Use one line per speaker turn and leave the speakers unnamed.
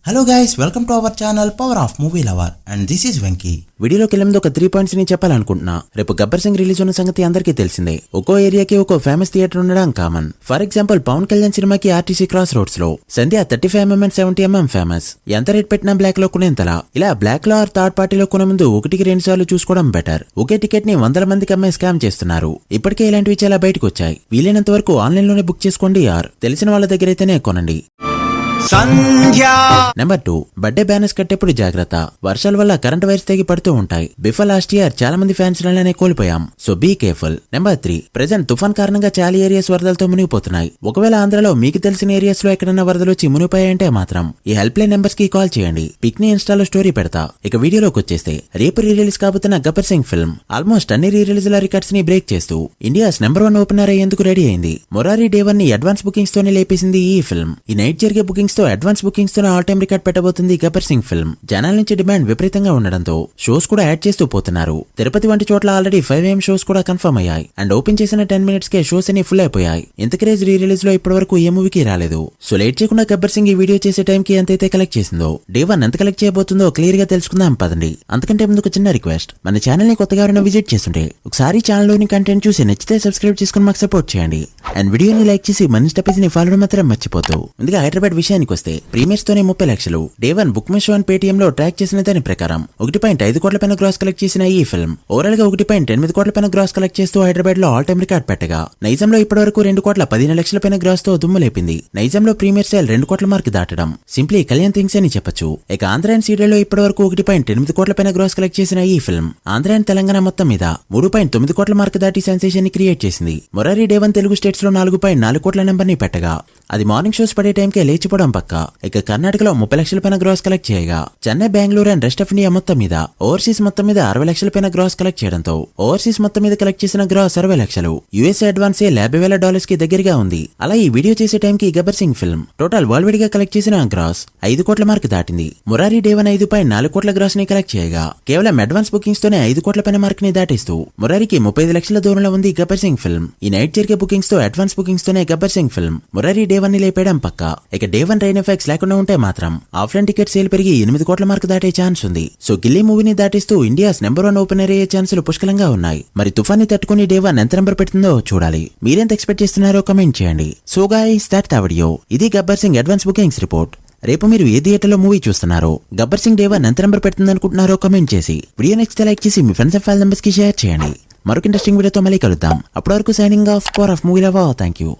Hello guys, welcome to our channel power of movie lover and this is Venky.
వీడియోలోకి వెళ్ళే ముందు ఒక 3 points ని చెప్పాలనుకుంటున్నా. రేపు గబ్బర్ సింగ్ రిలీజ్ ఉన్న సంగతి అందరికీ తెలిసిందే. ఒక్కో ఏరియాకి ఒక్కో ఫేమస్ థియేటర్ ఉండడం common. For example Pawan Kalyan సినిమాకి ఆర్టీసీ క్రాస్ రోడ్స్ లో సంధ్య 35mm 70mm ఫేమస్. ఎంత రేట్ పెట్టినా బ్లాక్ లో కొనేంతలా. ఇలా బ్లాక్ లో ఆర్ థర్డ్ పార్టీలో కొనే ముందు 1-2 సార్లు చూసుకోవడం బెటర్. ఒకే టికెట్ ని 100 మందికి అమ్మే స్కామ్ చేస్తున్నారు. ఇప్పటికే ఇలాంటివి చాలా బయటకు వచ్చాయి. వీలైనంత వరకు ఆన్లైన్ లోనే బుక్ చేసుకోండి ఆర్ తెలిసిన వాళ్ళ దగ్గర అయితేనే కొనండి. నెంబర్ 2, బర్త్డే బ్యానర్స్ కట్టేప్పుడు జాగ్రత్త. వర్షాల వల్ల కరెంట్ వైర్స్ తెగి పడుతూ ఉంటాయి. బిఫోర్ లాస్ట్ ఇయర్ చాలా మంది ఫ్యాన్స్ లానే కోల్పోయాం. So be careful. Number 3, present తుఫాన్ కారణంగా చాలా ఏరియాస్ వరదలతో మునిగిపోతున్నాయి. ఒకవేళ ఆంధ్రలో మీకు తెలిసిన ఏరియాస్ లో ఎక్కడైనా వరదలు వచ్చి మునిగిపోయాయంటే మాత్రం ఈ హెల్ప్ లైన్ నెంబర్స్ కి కాల్ చేయండి. పిక్ ని ఇన్స్టాలో స్టోరీ పెడతా. ఇక వీడియోలోకి వచ్చేస్తే రేపు రీ రిలీజ్ కాబోతున్న గబ్బర్ సింగ్ ఫిల్మ్ ఆల్మోస్ట్ అన్ని రీ రిలీజ్ ల రికార్డ్స్ ని బ్రేక్ చేస్తూ ఇండియాస్ నెంబర్ 1 ఓపెనర్ అయ్యేందుకు రెడీ అయింది. మొరారి డే 1 ని అడ్వాన్స్ బుకింగ్స్ తోనే లేపేసింది ఈ ఫిల్మ్. ఈ నైట్ జరిగే బుకింగ్స్ తో advance bookings all time record పెట్టబోతుంది గబ్బర్ సింగ్ ఫిల్మ్. జనాల నుంచి డిమాండ్ విపరీతంగా ఉండడంతో షోస్ కూడా యాడ్ చేస్తూ పోతున్నారు. తిరుపతి వంటి చోట్ల ఆల్రెడీ 5 AM షోస్ కూడా కన్ఫర్మ్ అయ్యాయి. అండ్ ఓపెన్ చేసిన 10 minutes కే షోస్ అన్ని ఫుల్ అయిపోయాయి. ఇంత క్రేజ్ రీ రిలీజ్ లో ఇప్పటి వరకు ఏ మూవీకి రాలేదు. సో లేట్ చేయకుండా గబ్బర్ సింగ్ ఈ వీడియో చేసే టైం కి ఎంతైతే కలెక్ట్ చేసిందో డే 1 ఎంత కలెక్ట్ చేయబోతుందో క్లియర్ గా తెలుసుకుందాం పదండి. అంతకంటే ముందు ఒక చిన్న రిక్వెస్ట్, మన ఛానల్ ని కొత్తగా ఎవరైనా విజిట్ చేస్తుంటే ఒకసారి ఛానల్ లోని కంటెంట్ చూసి నచ్చితే సబ్స్క్రైబ్ చేసుకుని మాకు సపోర్ట్ చేయండి. అండ్ వీడియోని లైక్ చేసి మన స్టెప్స్ ని ఫాలో మాత్రం మర్చిపోతూ. ముందుగా హైదరాబాద్ విషయానికి వస్తే ప్రీమియర్స్ తోనే 30 లక్షలు. Day 1 book my show and Paytm లో ట్రాక్ చేసిన దాని ప్రకారం 1.5 కోట్ల పైన గ్రాస్ కలెక్ట్ చేసిన ఈ ఫిల్మ్ ఓవరాల్ గా 1.8 కోట్ల పైన గ్రాస్ కలెక్ట్ చేస్తూ హైదరాబాద్ లో ఆల్ టైమ్ రికార్డ్ పెట్టగా నైజాంలో ఇప్పటి వరకు 2.15 లక్షల పైన గ్రాస్ తో దుమ్ము లేపింది. నైజాంలో ప్రీమియర్ సేల్ 2 కోట్ల మార్క్ దాటడం సింప్లీ కళ్యాణ్ థింగ్స్ అని చెప్పొచ్చు. ఇక ఆంధ్ర అండ్ సీడెల్లో ఇప్పటి వరకు 1.8 కోట్ల పైన గ్రాస్ కలెక్ట్ చేసిన ఈ ఫిల్మ్ ఆంధ్ర అండ్ తెలంగాణ మొత్తం మీద 3.9 కోట్ల మార్క్ దాటి సెన్సేషన్ ని క్రియేట్ చేసింది. మొరారి డే 1 తెలుగు స్టేట్స్ లో 4.4 కోట్ల నెంబర్ ని పెట్టగా అది మార్నింగ్ షోస్ పడే టైంకే లేచిపోవడం పక్క. ఇక కర్ణాటకలో 30 లక్షల పైన గ్రాస్ కలెక్ట్ చేయగా Chennai, Bengaluru and rest of India మొత్తం మీద ఓవర్సీస్ మొత్తం మీద 60 లక్షల పైన గ్రాస్ కలెక్ట్ చేయడంతో ఓవర్సీస్ మొత్తం మీద కలెక్ట్ చేసిన గ్రాస్ 60 లక్షలు. యుఎస్ అడ్వాన్స్ $50,000 కి దగ్గరగా ఉంది. అలా ఈ వీడియో చేసే టైం కి Gabbar Singh film total world wide గా కలెక్ట్ చేసిన గ్రాస్ 5 కోట్ల మార్క్ దాటింది. మొరారి డే 1 5.4 కోట్ల గ్రాస్ ని కలెక్ట్ చేయగా కేవలం అడ్వాన్స్ బుకింగ్స్ తోనే 5 కోట్ల పైన మార్క్ ని దాటిస్తూ మొరారికి 35 లక్షల దూరంలో ఉంది గబ్బర్ సింగ్ ఫిల్మ్. ఈ నైట్ జరిగే బుకింగ్స్ తో అడ్వాన్స్ బుకింగ్స్ తోనే గబ్బర్ సింగ్ ఫిల్మ్ మొరారి డే 1 ని లేపేయడం పక్క. ఇక డే 1 రైన్ ఎఫెక్ట్స్ లేకుండా ఉంటే మాత్రం ఆఫ్లైన్ టికెట్ సేల్ పెరిగి 8 కోట్ల మార్క్ దాటే ఛాన్స్ ఉంది. సో గిల్లీ మూవీని దాటిస్తూ ఇండియాస్ నెంబర్ 1 ఓపెనర్ అయ్యే ఛాన్సులు పుష్కలంగా ఉన్నాయి. మరి తుఫాన్ ని తట్టుకుని డే 1 ఎంత నెంబర్ పెడుతుందో చూడాలి. మీరెంత ఎక్స్పెక్ట్ చేస్తున్నారో కమెంట్ చేయండి. So guys, that's the video. ఇది Gabbar Singh advance bookings report. రేపు మీరు ఏ థియేటర్ లో మూవీ చూస్తున్నారో గబ్బర్ సింగ్ డే 1 ఎంత నెంబర్ పెడుతుంది అనుకుంటున్నారో కమెంట్ చేసి వీడియో నెక్స్ట్ లైక్ చేసి మీ ఫ్రెండ్స్ అండ్ ఫ్యామిలీ మెంబర్స్ కి షేర్ చేయండి. మరొక ఇంట్రెస్టింగ్ వీడియోతో మళ్ళీ కలుద్దాం. అప్పటి వరకు signing off power of movie lover. Thank you.